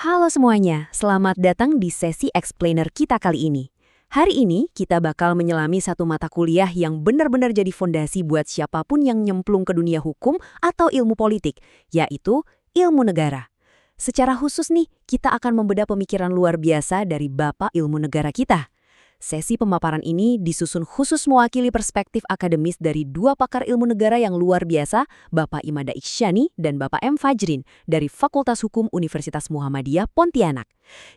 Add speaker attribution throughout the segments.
Speaker 1: Halo semuanya, selamat datang di sesi explainer kita kali ini. Hari ini kita bakal menyelami satu mata kuliah yang benar-benar jadi fondasi buat siapapun yang nyemplung ke dunia hukum atau ilmu politik, yaitu ilmu negara. Secara khusus nih, kita akan membedah pemikiran luar biasa dari Bapak Ilmu Negara kita. Sesi pemaparan ini disusun khusus mewakili perspektif akademis dari dua pakar ilmu negara yang luar biasa, Bapak Imada Iksyani dan Bapak M. Fajrin dari Fakultas Hukum Universitas Muhammadiyah Pontianak.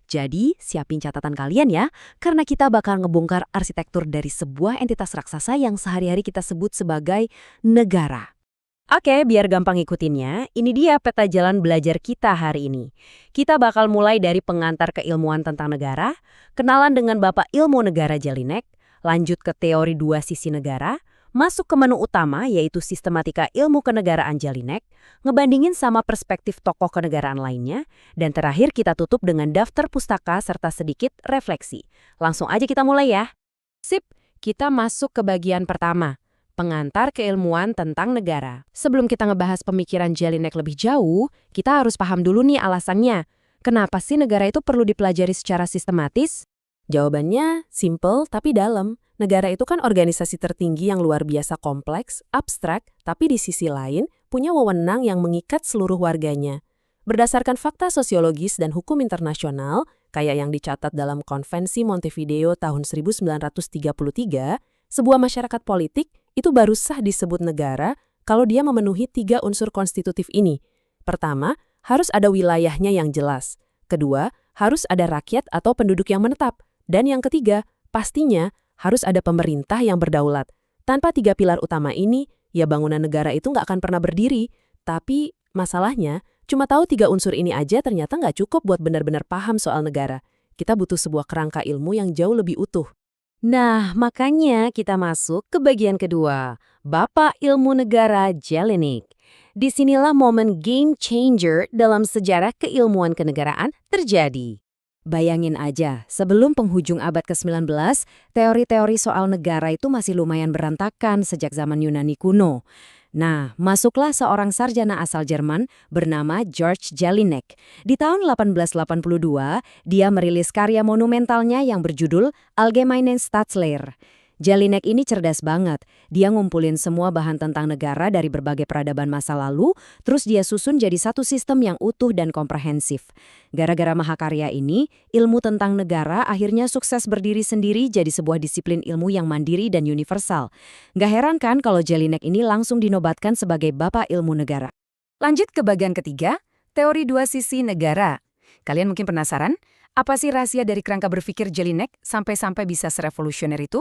Speaker 1: Jadi, siapin catatan kalian ya, karena kita bakal ngebongkar arsitektur dari sebuah entitas raksasa yang sehari-hari kita sebut sebagai negara. Oke, biar gampang ikutinnya, ini dia peta jalan belajar kita hari ini. Kita bakal mulai dari pengantar keilmuan tentang negara, kenalan dengan Bapak Ilmu Negara Jelinek, lanjut ke teori dua sisi negara, masuk ke menu utama yaitu sistematika ilmu kenegaraan Jelinek, ngebandingin sama perspektif tokoh kenegaraan lainnya, dan terakhir kita tutup dengan daftar pustaka serta sedikit refleksi. Langsung aja kita mulai ya. Sip, kita masuk ke bagian pertama. Pengantar keilmuan tentang negara. Sebelum kita ngebahas pemikiran Jelinek lebih jauh, kita harus paham dulu nih alasannya. Kenapa sih negara itu perlu dipelajari secara sistematis? Jawabannya simple tapi dalam. Negara itu kan organisasi tertinggi yang luar biasa kompleks, abstrak, tapi di sisi lain punya wewenang yang mengikat seluruh warganya. Berdasarkan fakta sosiologis dan hukum internasional, kayak yang dicatat dalam Konvensi Montevideo tahun 1933, sebuah masyarakat politik itu baru sah disebut negara kalau dia memenuhi 3 unsur konstitutif ini. Pertama, harus ada wilayahnya yang jelas. Kedua, harus ada rakyat atau penduduk yang menetap. Dan yang ketiga, pastinya harus ada pemerintah yang berdaulat. Tanpa 3 pilar utama ini, ya bangunan negara itu nggak akan pernah berdiri. Tapi masalahnya, cuma tahu 3 unsur ini aja ternyata nggak cukup buat benar-benar paham soal negara. Kita butuh sebuah kerangka ilmu yang jauh lebih utuh. Nah, makanya kita masuk ke bagian kedua, Bapak Ilmu Negara Jelinek. Disinilah momen game changer dalam sejarah keilmuan kenegaraan terjadi. Bayangin aja, sebelum penghujung abad ke-19, teori-teori soal negara itu masih lumayan berantakan sejak zaman Yunani kuno. Nah, masuklah seorang sarjana asal Jerman bernama George Jelinek. Di tahun 1882, dia merilis karya monumentalnya yang berjudul Allgemeine Staatslehre. Jelinek ini cerdas banget. Dia ngumpulin semua bahan tentang negara dari berbagai peradaban masa lalu, terus dia susun jadi satu sistem yang utuh dan komprehensif. Gara-gara mahakarya ini, ilmu tentang negara akhirnya sukses berdiri sendiri jadi sebuah disiplin ilmu yang mandiri dan universal. Gak heran kan kalau Jelinek ini langsung dinobatkan sebagai Bapak Ilmu Negara. Lanjut ke bagian ketiga, teori dua sisi negara. Kalian mungkin penasaran, apa sih rahasia dari kerangka berpikir Jelinek sampai-sampai bisa serevolusioner itu?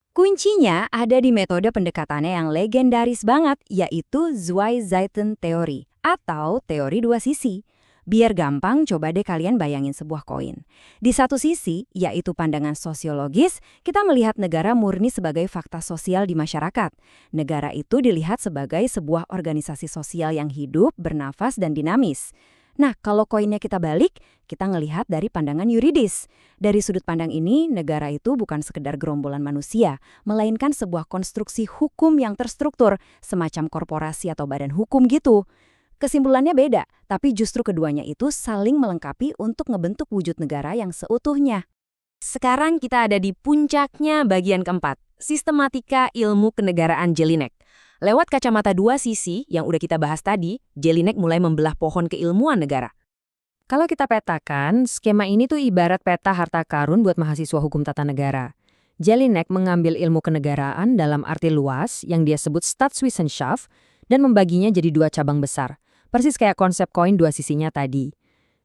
Speaker 1: Kuncinya ada di metode pendekatannya yang legendaris banget, yaitu Zwei-Seiten-Theorie atau teori dua sisi. Biar gampang, coba deh kalian bayangin sebuah koin. Di satu sisi, yaitu pandangan sosiologis, kita melihat negara murni sebagai fakta sosial di masyarakat. Negara itu dilihat sebagai sebuah organisasi sosial yang hidup, bernafas, dan dinamis. Nah, kalau koinnya kita balik, kita ngelihat dari pandangan yuridis. Dari sudut pandang ini, negara itu bukan sekedar gerombolan manusia, melainkan sebuah konstruksi hukum yang terstruktur, semacam korporasi atau badan hukum gitu. Kesimpulannya beda, tapi justru keduanya itu saling melengkapi untuk ngebentuk wujud negara yang seutuhnya. Sekarang kita ada di puncaknya bagian keempat, sistematika ilmu kenegaraan Jelinek. Lewat kacamata dua sisi yang udah kita bahas tadi, Jelinek mulai membelah pohon keilmuan negara. Kalau kita petakan, skema ini tuh ibarat peta harta karun buat mahasiswa hukum tata negara. Jelinek mengambil ilmu kenegaraan dalam arti luas yang dia sebut Staatswissenschaft dan membaginya jadi 2 cabang besar. Persis kayak konsep koin dua sisinya tadi.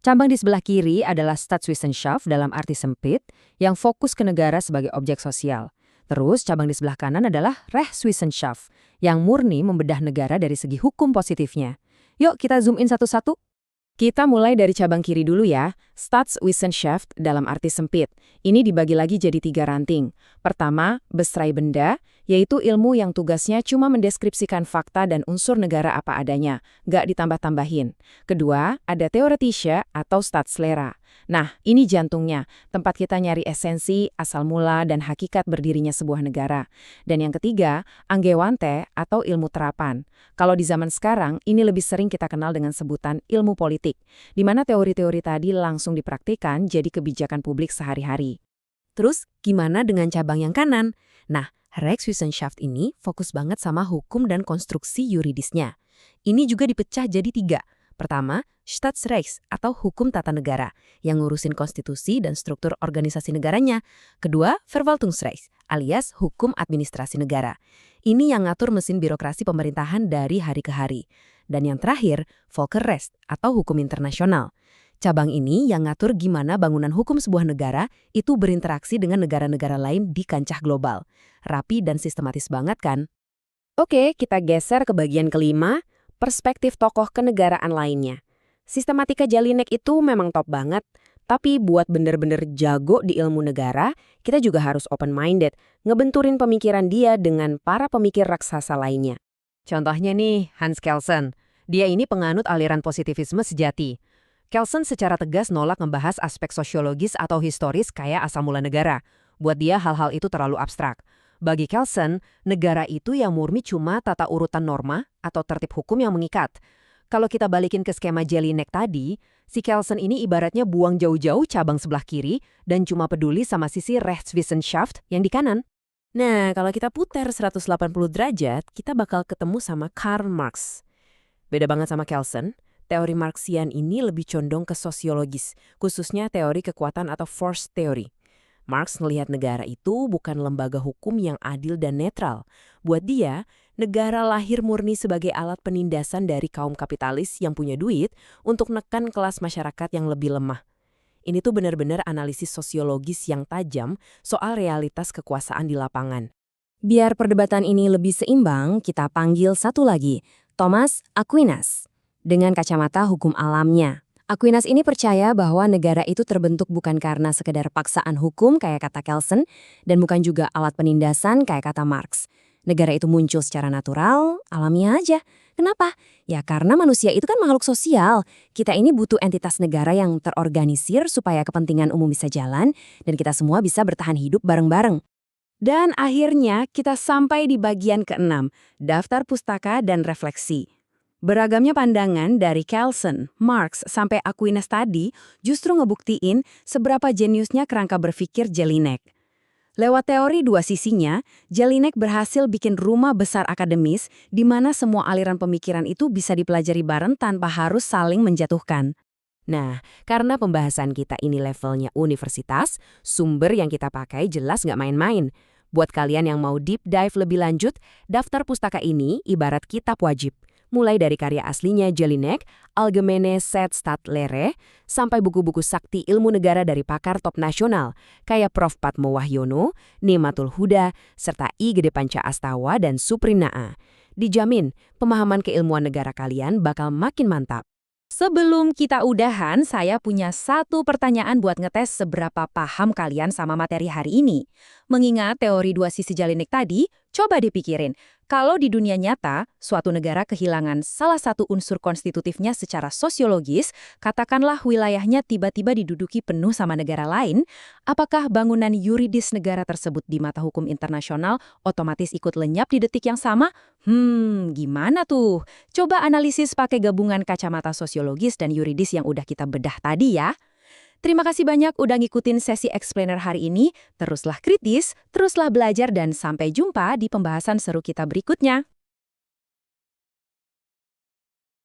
Speaker 1: Cabang di sebelah kiri adalah Staatswissenschaft dalam arti sempit yang fokus ke negara sebagai objek sosial. Terus cabang di sebelah kanan adalah Rechtswissenschaft yang murni membedah negara dari segi hukum positifnya. Yuk kita zoom in satu-satu. Kita mulai dari cabang kiri dulu ya, Staatswissenschaft dalam arti sempit. Ini dibagi lagi jadi 3 ranting. Pertama, Bestrei Benda, yaitu ilmu yang tugasnya cuma mendeskripsikan fakta dan unsur negara apa adanya, nggak ditambah-tambahin. Kedua, ada Theoretische atau Staatslehre.
Speaker 2: Nah, ini jantungnya, tempat kita nyari esensi, asal mula, dan hakikat berdirinya sebuah negara. Dan yang ketiga, Anggewante atau ilmu terapan. Kalau di zaman sekarang, ini lebih sering kita kenal dengan sebutan ilmu politik, di mana teori-teori tadi langsung dipraktikkan jadi kebijakan publik sehari-hari.
Speaker 1: Terus, gimana dengan cabang yang kanan? Nah, Rechtswissenschaft ini fokus banget sama hukum dan konstruksi yuridisnya. Ini juga dipecah jadi 3. Pertama, Staatsrechts atau hukum tata negara, yang ngurusin konstitusi dan struktur organisasi negaranya. Kedua, Verwaltungsrechts, alias hukum administrasi negara. Ini yang ngatur mesin birokrasi pemerintahan dari hari ke hari. Dan yang terakhir, Volksrecht atau hukum internasional. Cabang ini yang ngatur gimana bangunan hukum sebuah negara itu berinteraksi dengan negara-negara lain di kancah global. Rapi dan sistematis banget kan? Oke, kita geser ke bagian kelima, perspektif tokoh kenegaraan lainnya. Sistematika Jelinek itu memang top banget, tapi buat bener-bener jago di ilmu negara, kita juga harus open-minded, ngebenturin pemikiran dia dengan para pemikir raksasa lainnya. Contohnya nih, Hans Kelsen. Dia ini penganut aliran positivisme sejati. Kelsen secara tegas nolak membahas aspek sosiologis atau historis kayak asal mula negara. Buat dia hal-hal itu terlalu abstrak. Bagi Kelsen, negara itu yang murni cuma tata urutan norma atau tertib hukum yang mengikat. Kalau kita balikin ke skema Jelinek tadi, si Kelsen ini ibaratnya buang jauh-jauh cabang sebelah kiri dan cuma peduli sama sisi Rechtswissenschaft yang di kanan. Nah, kalau kita putar 180 derajat, kita bakal ketemu sama Karl Marx. Beda banget sama Kelsen. Teori Marxian ini lebih condong ke sosiologis, khususnya teori kekuatan atau force theory. Marx melihat negara itu bukan lembaga hukum yang adil dan netral. Buat dia, negara lahir murni sebagai alat penindasan dari kaum kapitalis yang punya duit untuk nekan kelas masyarakat yang lebih lemah. Ini tuh benar-benar analisis sosiologis yang tajam soal realitas kekuasaan di lapangan. Biar perdebatan ini lebih seimbang, kita panggil satu lagi, Thomas Aquinas. Dengan kacamata hukum alamnya. Aquinas ini percaya bahwa negara itu terbentuk bukan karena sekedar paksaan hukum kayak kata Kelsen, dan bukan juga alat penindasan kayak kata Marx. Negara itu muncul secara natural, alamiah aja. Kenapa? Ya karena manusia itu kan makhluk sosial. Kita ini butuh entitas negara yang terorganisir supaya kepentingan umum bisa jalan, dan kita semua bisa bertahan hidup bareng-bareng. Dan akhirnya kita sampai di bagian ke-6, daftar pustaka dan refleksi. Beragamnya pandangan dari Kelsen, Marx, sampai Aquinas tadi justru ngebuktiin seberapa jeniusnya kerangka berpikir Jelinek. Lewat teori dua sisinya, Jelinek berhasil bikin rumah besar akademis di mana semua aliran pemikiran itu bisa dipelajari bareng tanpa harus saling menjatuhkan. Nah, karena pembahasan kita ini levelnya universitas, sumber yang kita pakai jelas nggak main-main. Buat kalian yang mau deep dive lebih lanjut, daftar pustaka ini ibarat kitab wajib. Mulai dari karya aslinya Jelinek, Allgemeine Staatsstaatslehre, sampai buku-buku sakti ilmu negara dari pakar top nasional, kayak Prof. Patmo Wahyono, Nimatul Huda, serta I. Gede Panca Astawa dan Suprinaa. Dijamin, pemahaman keilmuan negara kalian bakal makin mantap. Sebelum kita udahan, saya punya satu pertanyaan buat ngetes seberapa paham kalian sama materi hari ini. Mengingat teori dua sisi Jelinek tadi, coba dipikirin. Kalau di dunia nyata, suatu negara kehilangan salah satu unsur konstitutifnya secara sosiologis, katakanlah wilayahnya tiba-tiba diduduki penuh sama negara lain, apakah bangunan yuridis negara tersebut di mata hukum internasional otomatis ikut lenyap di detik yang sama? Gimana tuh? Coba analisis pakai gabungan kacamata sosiologis dan yuridis yang udah kita bedah tadi ya. Terima kasih banyak udah ngikutin sesi Explainer hari ini. Teruslah kritis, teruslah belajar, dan sampai jumpa di pembahasan seru kita berikutnya.